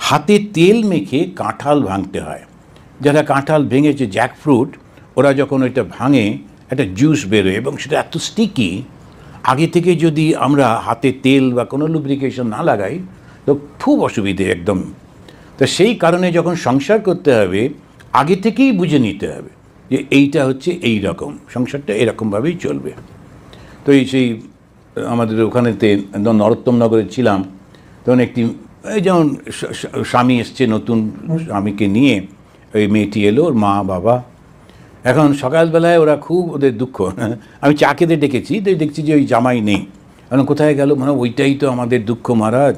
হাতে তেল মেখে কাঁঠাল ভাঙতে হয়। যারা কাঁঠাল ভেঙেছে, জ্যাকফ্রুট, ওরা যখন ওইটা ভাঙে একটা জুস বেরোয় এবং সেটা এত স্টিকি, আগে থেকে যদি আমরা হাতে তেল বা কোনো লুব্রিকেশন না লাগাই তো খুব অসুবিধে একদম। তো সেই কারণে যখন সংসার করতে হবে আগে থেকেই বুঝে নিতে হবে যে এইটা হচ্ছে এই রকম, সংসারটা এরকমভাবেই চলবে। তো এই সেই আমাদের ওখানেতে নরোত্তম নগরে ছিলাম, তখন একটি এই যেমন স্বামী এসছে, নতুন স্বামীকে নিয়ে ওই মেয়েটি এলো, ওর মা বাবা। এখন সকালবেলায় ওরা খুব ওদের দুঃখ, আমি চা খেতে ডেকেছি, তো দেখছি যে ওই জামাই নেই। এখন কোথায় গেল, মানে ওইটাই তো আমাদের দুঃখ মহারাজ,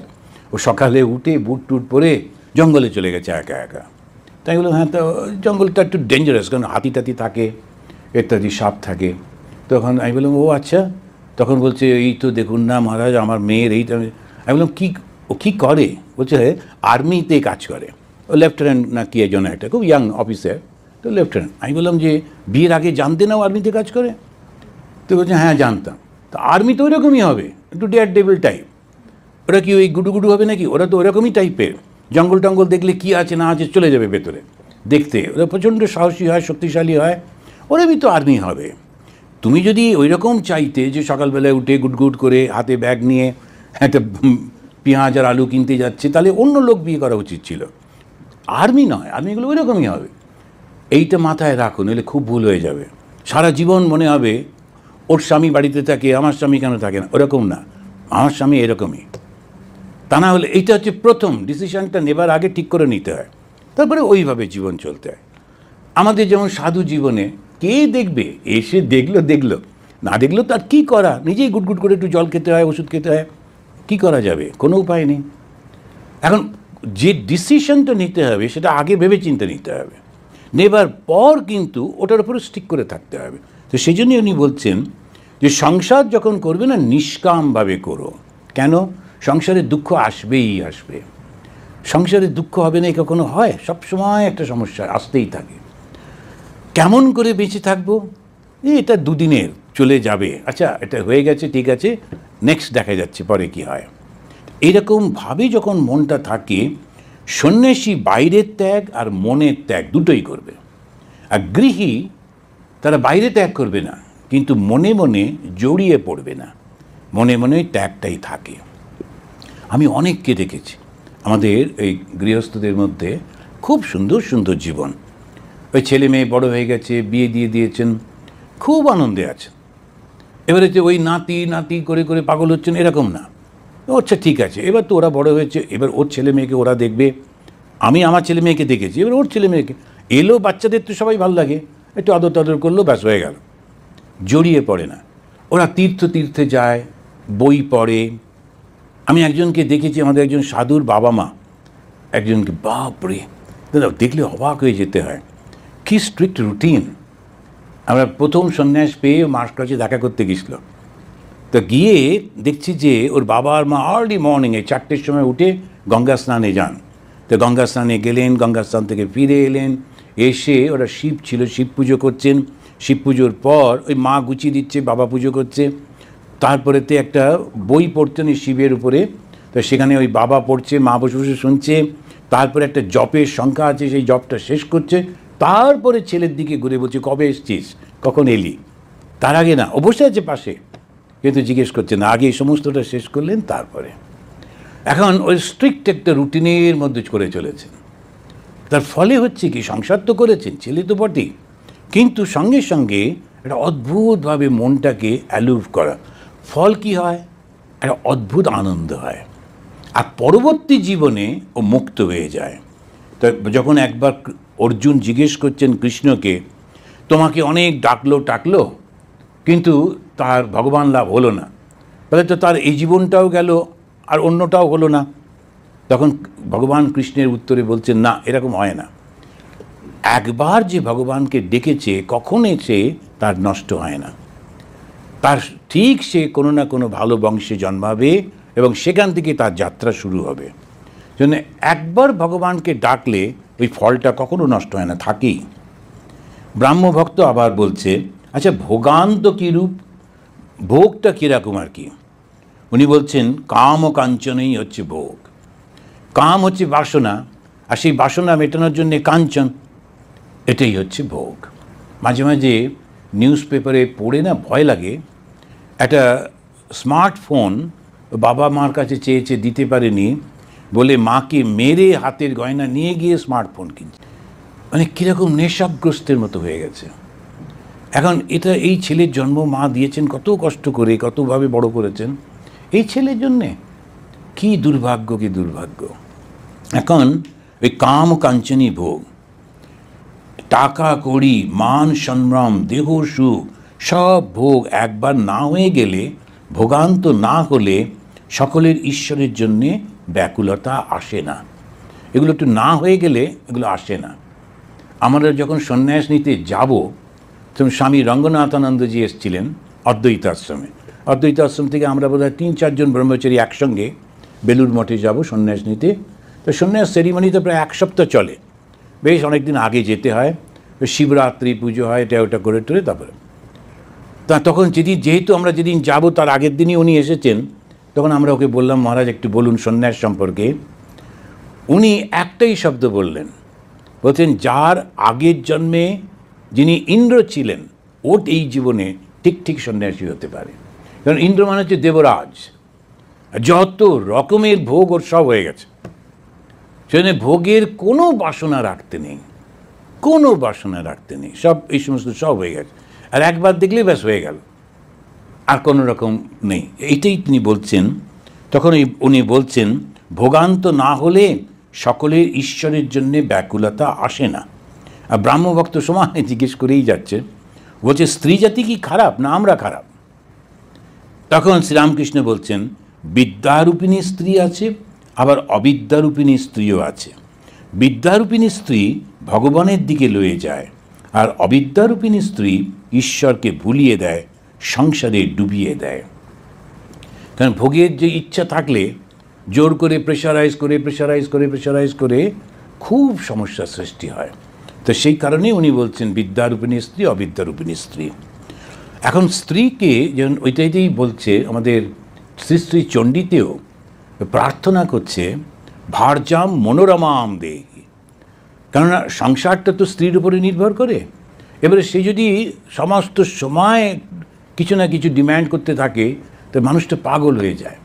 ও সকালে উঠে বুট টুট পরে জঙ্গলে চলে গেছে একা একা। তাই বললাম হ্যাঁ, তো জঙ্গলটা একটু ডেঞ্জারাস, কারণ হাতি টাতি থাকে, ইত্যাদি সাপ থাকে। তখন আমি বললাম ও আচ্ছা। তখন বলছে এই তো দেখুন না মহারাজ, আমার মেয়ের এইটা। আমি বললাম ও কী করে? বলছে আর্মিতে কাজ করে, ও লেফটেন্যান্ট না কি একজন, একটা খুব ইয়াং অফিসার, তো লেফটেন্যান্ট। আমি বললাম যে বিয়ের আগে জানতে নাও আর্মিতে কাজ করে? তো বলছে হ্যাঁ জানতাম। তো আর্মি তো ওইরকমই হবে, একটু ডেয়ার ডেভিল টাইপ। ওরা কি ওই গুডু হবে নাকি? ওরা তো ওরকমই টাইপের, জঙ্গল টঙ্গল দেখলে কী আছে না আছে চলে যাবে ভেতরে দেখতে। ওরা প্রচণ্ড সাহসী হয়, শক্তিশালী হয়, ওরমই তো আর্মি হবে। তুমি যদি ওই রকম চাইতে যে সকালবেলায় উঠে গুটগুট করে হাতে ব্যাগ নিয়ে একটা পেঁয়াজ আর আলু কিনতে যাচ্ছে, তাহলে অন্য লোক বিয়ে করা উচিত ছিল, আর্মি নয়। আর্মিগুলো ওই রকমই হবে, এইটা মাথায় রাখুন, এলে খুব ভুল হয়ে যাবে। সারা জীবন মনে হবে ওর স্বামী বাড়িতে থাকে, আমার স্বামী কেন থাকে না, ওরকম না, আমার স্বামী এরকমই। তা না হলে এইটা হচ্ছে প্রথম ডিসিশনটা নেবার আগে ঠিক করে নিতে হয়, তারপরে ওইভাবে জীবন চলতে হয়। আমাদের যেমন সাধু জীবনে কে দেখবে, এসে দেখলো না দেখলো তার কী করা, নিজেই গুটগুট করে একটু জল খেতে হয়, ওষুধ খেতে হয়, কী করা যাবে, কোনো উপায় নেই। এখন যে ডিসিশনটা নিতে হবে সেটা আগে ভেবে চিন্তে নিতে হবে, নেবার পর কিন্তু ওটার উপরে স্টিক করে থাকতে হবে। তো সেই জন্যই উনি বলছেন যে সংসার যখন করবে না নিষ্কামভাবে করো। কেন? সংসারে দুঃখ আসবেই আসবে, সংসারে দুঃখ হবে না কখনো হয়? সবসময় একটা সমস্যা আসতেই থাকে। কেমন করে বেঁচে থাকবো? এটা দুদিনের, চলে যাবে, আচ্ছা এটা হয়ে গেছে ঠিক আছে, নেক্সট দেখা যাচ্ছে পরে কি হয়। এইরকমভাবে যখন মনটা থাকে, সন্ন্যাসী বাইরের ত্যাগ আর মনের ত্যাগ দুটোই করবে। আর গৃহী তারা বাইরে ত্যাগ করবে না, কিন্তু মনে মনে জড়িয়ে পড়বে না, মনে মনে ত্যাগটাই থাকে। আমি অনেককে দেখেছি আমাদের এই গৃহস্থদের মধ্যে, খুব সুন্দর সুন্দর জীবন, ওই ছেলে মেয়ে বড় হয়ে গেছে, বিয়ে দিয়ে দিয়েছেন, খুব আনন্দে আছেন। এবারে যে ওই নাতি নাতি করে করে পাগল হচ্ছেন এরকম না, আচ্ছা ঠিক আছে, এবার তো ওরা বড় হয়েছে, এবার ওর ছেলে মেয়েকে ওরা দেখবে। আমি আমার ছেলে মেয়েকে দেখেছি, এবার ওর ছেলে মেয়েকে এলো, বাচ্চাদের তো সবাই ভালো লাগে, একটু আদর টাদর করলো, ব্যাস হয়ে গেল, জড়িয়ে পড়ে না। ওরা তীর্থে যায়, বই পড়ে। আমি একজনকে দেখেছি, আমাদের একজন সাধুর বাবা মা, একজনকে, বাপরে দেখলে অবাক হয়ে যেতে হয়, কি স্ট্রিক্ট রুটিন। আমরা প্রথম সন্ন্যাস পেয়ে মার কাছে দেখা করতে গেছিল, তো গিয়ে দেখছি যে ওর বাবা আর মা আর্লি মর্নিংয়ে 4টের সময় উঠে গঙ্গা স্নানে যান। তো গঙ্গা স্নানে গেলেন, গঙ্গা স্নান থেকে ফিরে এলেন, এসে ওরা শিব ছিল, শিব পুজো করছেন। শিব পুজোর পর ওই মা গুছিয়ে দিচ্ছে, বাবা পুজো করছে, তারপরেতে একটা বই পড়তেন এই শিবের উপরে, তো সেখানে ওই বাবা পড়ছে, মা বসে বসে শুনছে, তারপরে একটা জপের সংখ্যা আছে, সেই জপটা শেষ করছে, তারপরে ছেলের দিকে ঘুরে বলছে কবে এসছিস, কখন এলি। তার আগে না, ও বসে আছে পাশে, কিন্তু জিজ্ঞেস করছে না, আগে এই সমস্তটা শেষ করলেন তারপরে। এখন ওই স্ট্রিক্ট একটা রুটিনের মধ্যে করে চলেছেন। তার ফলে হচ্ছে কি, সংসার তো করেছেন, ছেলে তো বটেই, কিন্তু সঙ্গে সঙ্গে একটা অদ্ভুতভাবে মনটাকে অ্যালুভ করা, ফল কি হয়, একটা অদ্ভুত আনন্দ হয়। আর পরবর্তী জীবনে ও মুক্ত হয়ে যায়। তো যখন একবার অর্জুন জিজ্ঞেস করছেন কৃষ্ণকে, তোমাকে অনেক ডাকলো কিন্তু তার ভগবান লাভ হলো না, তাহলে তো তার এই জীবনটাও গেল আর অন্যটাও হলো না। তখন ভগবান কৃষ্ণের উত্তরে বলছেন, না এরকম হয় না, একবার যে ভগবানকে ডেকেছে কখনো সে তার নষ্ট হয় না, তার ঠিক সে কোনো না কোনো ভালো বংশে জন্মাবে এবং সেখান থেকে তার যাত্রা শুরু হবে। জন্য একবার ভগবানকে ডাকলে ওই ফলটা কখনো নষ্ট হয় না, থাকেই। ব্রাহ্মভক্ত আবার বলছে, আচ্ছা ভোগান্ত কীরূপ, ভোগটা কীরকম আর কি? উনি বলছেন কাম ও কাঞ্চনই হচ্ছে ভোগ। কাম হচ্ছে বাসনা, আর সেই বাসনা মেটানোর জন্যে কাঞ্চন, এটাই হচ্ছে ভোগ। মাঝে মাঝে নিউজ পেপারে পড়ে না ভয় লাগে, একটা স্মার্টফোন বাবা মার কাছে চেয়েছে, দিতে পারেনি বলে মাকে মেরে হাতের গয়না নিয়ে গিয়ে স্মার্টফোন কিনছে। মানে কীরকম নেশাগ্রস্তের মতো হয়ে গেছে। এখন এটা এই ছেলের জন্ম মা দিয়েছেন কত কষ্ট করে, কতভাবে বড় করেছেন, এই ছেলের জন্যে কি দুর্ভাগ্য, কি দুর্ভাগ্য। এখন ওই কাম কাঞ্চনী ভোগ, টাকা কড়ি, মান সম্ভ্রম, দেহ সুখ, সব ভোগ একবার না হয়ে গেলে, ভোগান্ত না হলে সকলের ঈশ্বরের জন্যে ব্যাকুলতা আসে না। এগুলো একটু না হয়ে গেলে এগুলো আসে না। আমরা যখন সন্ন্যাস নিতে যাব, তখন স্বামী রঙ্গনাথানন্দজি এসেছিলেন অদ্বৈত আশ্রমে। অদ্বৈত আশ্রম থেকে আমরা বোধহয় 3-4 জন ব্রহ্মচারী একসঙ্গে বেলুড় মঠে যাব সন্ন্যাস নিতে। তো সন্ন্যাস সেরিমনি তো প্রায় 1 সপ্তাহ চলে, বেশ অনেক দিন আগে যেতে হয়, শিবরাত্রি পুজো হয়, এটা ওটা করে টরে তারপরে তখন যেহেতু আমরা যেদিন যাব তার আগের দিনই উনি এসেছেন, তখন আমরা ওকে বললাম, মহারাজ একটু বলুন সন্ন্যাস সম্পর্কে। উনি একটাই শব্দ বলছেন, যার আগের জন্মে যিনি ইন্দ্র ছিলেন, ও এই জীবনে ঠিক ঠিক সন্ন্যাসী হতে পারে। কারণ ইন্দ্র মানে হচ্ছে দেবরাজ, যত রকমের ভোগ ওর সব হয়ে গেছে। সেখানে ভোগের কোনো বাসনা রাখতে নেই, কোনো বাসনা রাখতে নেই, সব এই সমস্ত সব হয়ে গেছে। আর একবার দেখলেই ব্যাস হয়ে গেল, আর কোনো রকম নেই। এইটাই তিনি বলছেন। তখন উনি বলছেন, ভোগান্ত না হলে সকলের ঈশ্বরের জন্যে ব্যাকুলতা আসে না। আর ব্রাহ্মভক্ত সমানে জিজ্ঞেস করেই যাচ্ছে, বলছে স্ত্রী জাতি কি খারাপ না আমরা খারাপ? তখন শ্রীরামকৃষ্ণ বলছেন, বিদ্যারূপিণী স্ত্রী আছে, আবার অবিদ্যারূপিণী স্ত্রীও আছে। বিদ্যারূপিণী স্ত্রী ভগবানের দিকে লয়ে যায়, আর অবিদ্যারূপিণী স্ত্রী ঈশ্বরকে ভুলিয়ে দেয়, সংসারে ডুবিয়ে দেয়। কারণ ভোগের যে ইচ্ছা থাকলে জোর করে প্রেশারাইজ করে খুব সমস্যার সৃষ্টি হয়। তো সেই কারণে উনি বলছেন বিদ্যারূপিণী স্ত্রী, অবিদ্যারূপিণী স্ত্রী। এখন স্ত্রীকে যেমন ওইটাইতেই বলছে, আমাদের শ্রী শ্রী চণ্ডীতেও প্রার্থনা করছে, ভার্যাম মনোরমাম দেহি। কেননা সংসারটা তো স্ত্রীর উপরে নির্ভর করে। এবারে সে যদি সমস্ত সময় কিছু না কিছু ডিম্যান্ড করতে থাকে, তো মানুষটা পাগল হয়ে যায়।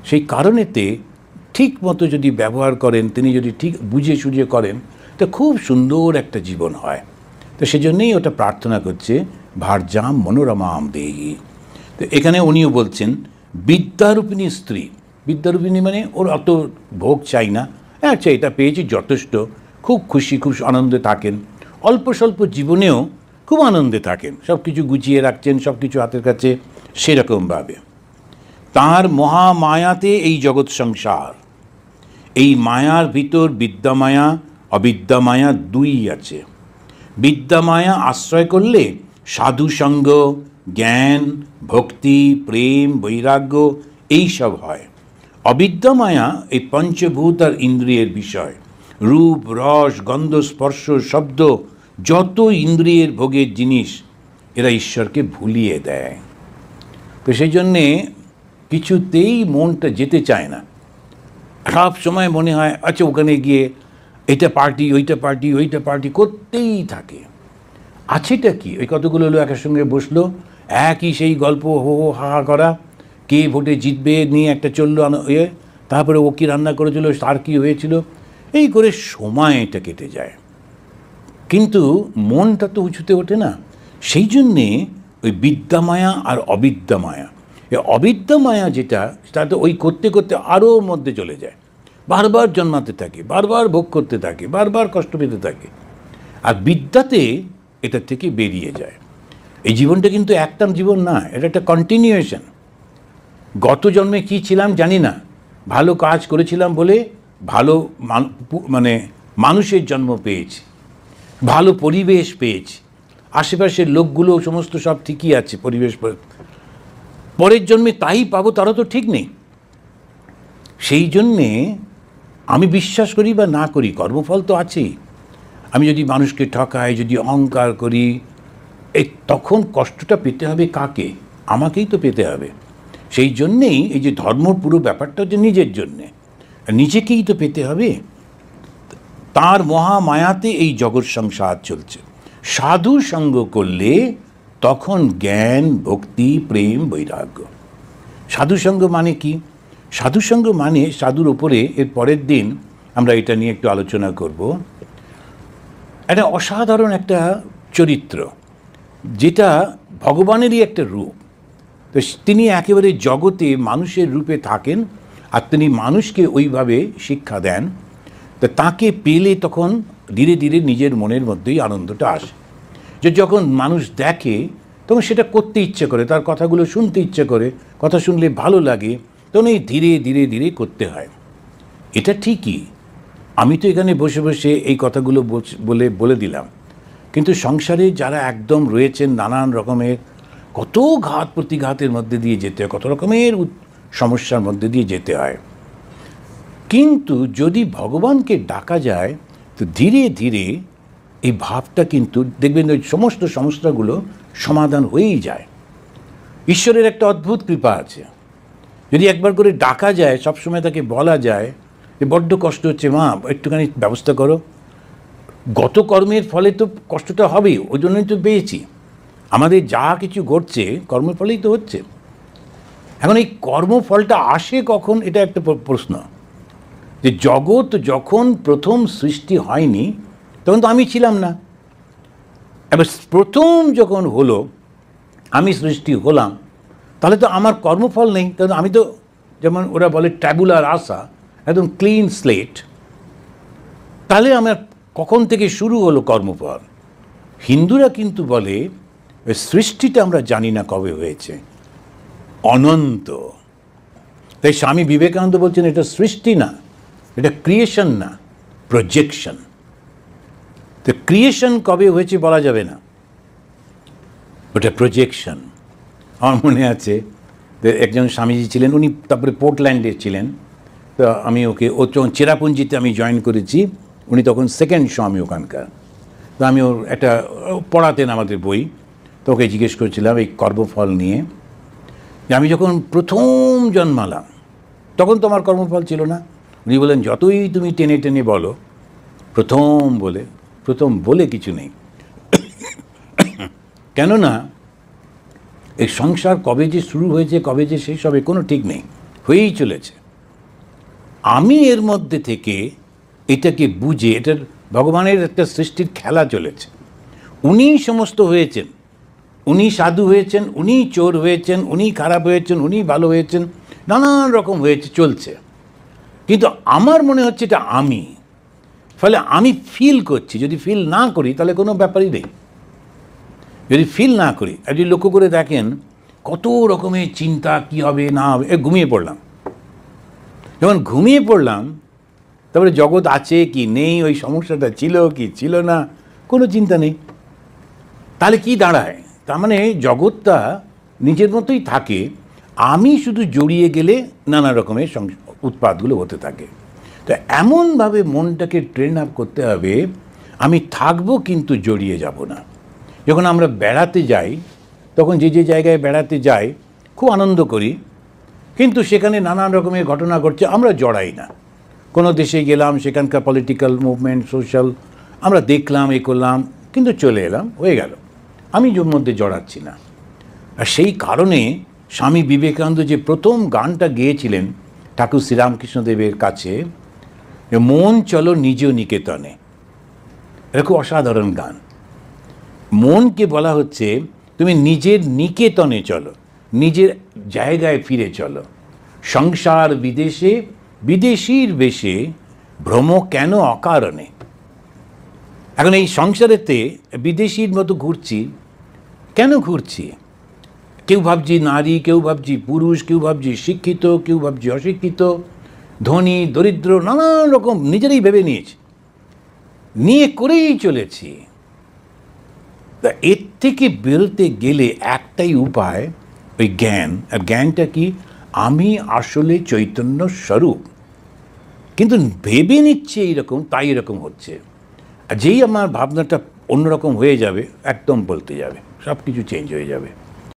সেই কারণেতে ঠিক মতো যদি ব্যবহার করেন, তিনি যদি ঠিক বুঝে সুঝে করেন, তো খুব সুন্দর একটা জীবন হয়। তো সেজন্যই ওটা প্রার্থনা করছে, ভার্যাম মনোরমাম দেহি। তো এখানে উনিও বলছেন বিদ্যারূপিণী স্ত্রী। বিদ্যারূপিণী মানে ওর অত ভোগ চাই না, আচ্ছা এটা পেয়েছি যথেষ্ট, খুব খুশি, খুব আনন্দে থাকেন, অল্প স্বল্প জীবনেও খুব আনন্দে থাকেন, সব কিছু গুছিয়ে রাখছেন, সব কিছু হাতের কাছে, সেরকমভাবে। তাঁর মহামায়াতে এই জগৎ সংসার, এই মায়ার ভিতর বিদ্যামায়া অবিদ্যামায়া দুই আছে। বিদ্যামায়া আশ্রয় করলে সাধুসঙ্গ, জ্ঞান, ভক্তি, প্রেম, বৈরাগ্য এই সব হয়। অবিদ্যামায়া এই পঞ্চভূত আর ইন্দ্রিয়ের বিষয়, রূপ, রস, গন্ধ, স্পর্শ, শব্দ, যত ইন্দ্রিয়ের ভোগের জিনিস, এরা ঈশ্বরকে ভুলিয়ে দেয়। তো সেই জন্যে কিছুতেই মনটা যেতে চায় না। সব সময় মনে হয় আচ্ছা ওখানে গিয়ে এটা পার্টি, ওইটা পার্টি, ওইটা পার্টি করতেই থাকে। আছেটা কি? ওই কতগুলো লোক একের সঙ্গে বসলো, একই সেই গল্প, হো হো হা হা করা, কে ভোটে জিতবে নিয়ে একটা চললো ইয়ে, তারপরে ও কী রান্না করেছিল, তার কী হয়েছিল, এই করে সময়টা কেটে যায়। কিন্তু মনটা তো উঁচুতে ওঠে না। সেই জন্যে ওই বিদ্যামায়া আর অবিদ্যামায়া, এই অবিদ্যামায়া যেটা, সেটা তো ওই করতে করতে আরও মধ্যে চলে যায়, বারবার জন্মাতে থাকে, বারবার ভোগ করতে থাকে, বারবার কষ্ট পেতে থাকে। আর বিদ্যাতে এটা থেকে বেরিয়ে যায়। এই জীবনটা কিন্তু একটান জীবন না, এটা একটা কন্টিনিউয়েশন। গত জন্মে কী ছিলাম জানি না, ভালো কাজ করেছিলাম বলে ভালো মানে মানুষের জন্ম পেয়েছি, ভালো পরিবেশ পেয়েছি, আশেপাশের লোকগুলো সমস্ত সব ঠিকই আছে, পরিবেশ। পরের জন্মে তাই পাবো তারা তো ঠিক নেই। সেই জন্যে আমি বিশ্বাস করি বা না করি, কর্মফল তো আছেই। আমি যদি মানুষকে ঠকাই, যদি অহংকার করি, তখন কষ্টটা পেতে হবে কাকে? আমাকেই তো পেতে হবে। সেই জন্যেই এই যে ধর্ম পুরো ব্যাপারটা হচ্ছে নিজের জন্যে। নিজেকেই তো পেতে হবে। তার মহামায়াতে এই জগৎ সংসার চলছে। সাধু সঙ্গ করলে তখন জ্ঞান, ভক্তি, প্রেম, বৈরাগ্য। সাধুসঙ্গ মানে কি? সাধুসঙ্গ মানে সাধুর ওপরে এর পরের দিন আমরা এটা নিয়ে একটু আলোচনা করব। একটা অসাধারণ একটা চরিত্র, যেটা ভগবানেরই একটা রূপ। তো তিনি একেবারে জগতে মানুষের রূপে থাকেন, আর তিনি মানুষকে ওইভাবে শিক্ষা দেন। তো তাকে পেলে তখন ধীরে ধীরে নিজের মনের মধ্যেই আনন্দটা আসে, যে যখন মানুষ দেখে তখন সেটা করতে ইচ্ছে করে, তার কথাগুলো শুনতে ইচ্ছে করে, কথা শুনলে ভালো লাগে, তখন এই ধীরে ধীরে ধীরে করতে হয়। এটা ঠিকই, আমি তো এখানে বসে বসে এই কথাগুলো বলে দিলাম, কিন্তু সংসারে যারা একদম রয়েছেন নানান রকমের কত ঘাত প্রতিঘাতের মধ্যে দিয়ে যেতে হয়, কত রকমের সমস্যার মধ্যে দিয়ে যেতে হয়। কিন্তু যদি ভগবানকে ডাকা যায় তো ধীরে ধীরে এই ভাবটা কিন্তু দেখবেন ওই সমস্ত সমস্যাগুলো সমাধান হয়েই যায়। ঈশ্বরের একটা অদ্ভুত কৃপা আছে, যদি একবার করে ডাকা যায়, সবসময় তাকে বলা যায় যে বড্ড কষ্ট হচ্ছে মা, একটুখানি ব্যবস্থা করো। গত কর্মের ফলে তো কষ্টটা হবেই, ওই জন্যই তো পেয়েছি। আমাদের যা কিছু ঘটছে কর্মের ফলেই তো হচ্ছে। এখন এই কর্মফলটা আসে কখন, এটা একটা প্রশ্ন। যে জগৎ যখন প্রথম সৃষ্টি হয়নি তখন তো আমি ছিলাম না। এবার প্রথম যখন হলো, আমি সৃষ্টি হলাম, তাহলে তো আমার কর্মফল নেই। তাহলে আমি তো, যেমন ওরা বলে ট্যাবুলার আসা, একদম ক্লিন স্লেট। তাহলে আমার কখন থেকে শুরু হলো কর্মফল? হিন্দুরা কিন্তু বলে সৃষ্টিটা আমরা জানি না কবে হয়েছে, অনন্ত। তাই স্বামী বিবেকানন্দ বলছেন এটা সৃষ্টি না, এটা ক্রিয়েশন না, প্রজেকশন। তো ক্রিয়েশন কবে হয়েছে বলা যাবে না, ওটা প্রজেকশন। আমার মনে আছে একজন স্বামীজি ছিলেন, উনি তারপরে পোর্টল্যান্ডে ছিলেন। তো আমি ওকে, ও যখন চেরাপুঞ্জিতে আমি জয়েন করেছি, উনি তখন সেকেন্ড স্বামী ওখানকার। তো আমি ওর একটা পড়াতেন আমাদের বই, তো ওকে জিজ্ঞেস করেছিলাম এই কর্মফল নিয়ে, যে আমি যখন প্রথম জন্মালাম তখন তো আমার কর্মফল ছিল না। উনি বলেন যতই তুমি টেনে টেনে বলো, প্রথম বলে কিছু নেই। কেননা এই সংসার কবে যে শুরু হয়েছে, কবে যে শেষ হবে কোনো ঠিক নেই, হয়েই চলেছে। আমি এর মধ্যে থেকে এটাকে বুঝে, এটার ভগবানের একটা সৃষ্টির খেলা চলেছে। উনি সমস্ত হয়েছেন, উনি সাধু হয়েছেন, উনি চোর হয়েছেন, উনি খারাপ হয়েছেন, উনি ভালো হয়েছেন, নানান রকম হয়েছে, চলছে। কিন্তু আমার মনে হচ্ছে এটা আমি, ফলে আমি ফিল করছি। যদি ফিল না করি তাহলে কোনো ব্যাপারই নেই। যদি ফিল না করি, আর যদি লক্ষ্য করে দেখেন কত রকমের চিন্তা, কি হবে না হবে, ঘুমিয়ে পড়লাম। যখন ঘুমিয়ে পড়লাম, তারপরে জগৎ আছে কি নেই, ওই সমস্যাটা ছিল কি ছিল না, কোনো চিন্তা নেই। তাহলে কি দাঁড়ায়? তার মানে জগৎটা নিজের মতোই থাকে, আমি শুধু জড়িয়ে গেলে নানা রকমের উৎপাতগুলো হতে থাকে। তো এমনভাবে মনটাকে ট্রেন আপ করতে হবে, আমি থাকবো কিন্তু জড়িয়ে যাব না। যখন আমরা বেড়াতে যাই, তখন যে যে জায়গায় বেড়াতে যাই খুব আনন্দ করি, কিন্তু সেখানে নানান রকমের ঘটনা ঘটছে, আমরা জড়াই না। কোনো দেশে গেলাম, সেখানকার পলিটিক্যাল মুভমেন্ট, সোশ্যাল আমরা দেখলাম, এ করলাম, কিন্তু চলে এলাম, হয়ে গেল, আমি ওর মধ্যে জড়াচ্ছি না। আর সেই কারণে স্বামী বিবেকানন্দ যে প্রথম গানটা গেয়েছিলেন ঠাকুর শ্রীরামকৃষ্ণদেবের কাছে, মন চলো নিজ নিকেতনে, এটা খুব অসাধারণ গান। মনকে বলা হচ্ছে তুমি নিজের নিকেতনে চলো, নিজের জায়গায় ফিরে চলো। সংসার বিদেশে বিদেশির বেশে ভ্রম কেন অকারণে। এখন এই সংসারেতে বিদেশির মতো ঘুরছি, কেন ঘুরছি? কেউ ভাবছি নারী, কেউ ভাবছি পুরুষ, কেউ ভাবছি শিক্ষিত, কেউ ভাবছি অশিক্ষিত, ধনী দরিদ্র, নানান রকম নিজেরাই ভেবে নিয়েছি, নিয়ে করেই চলেছি। তা এর থেকে বেরোতে গেলে একটাই উপায়, ওই জ্ঞান। আর জ্ঞানটা কি? আমি আসলে চৈতন্য স্বরূপ, কিন্তু ভেবে নিচ্ছে এইরকম, তাই এরকম হচ্ছে। আর যেই আমার ভাবনাটা অন্যরকম হয়ে যাবে, একদম বলতে যাবে, সব কিছু চেঞ্জ হয়ে যাবে।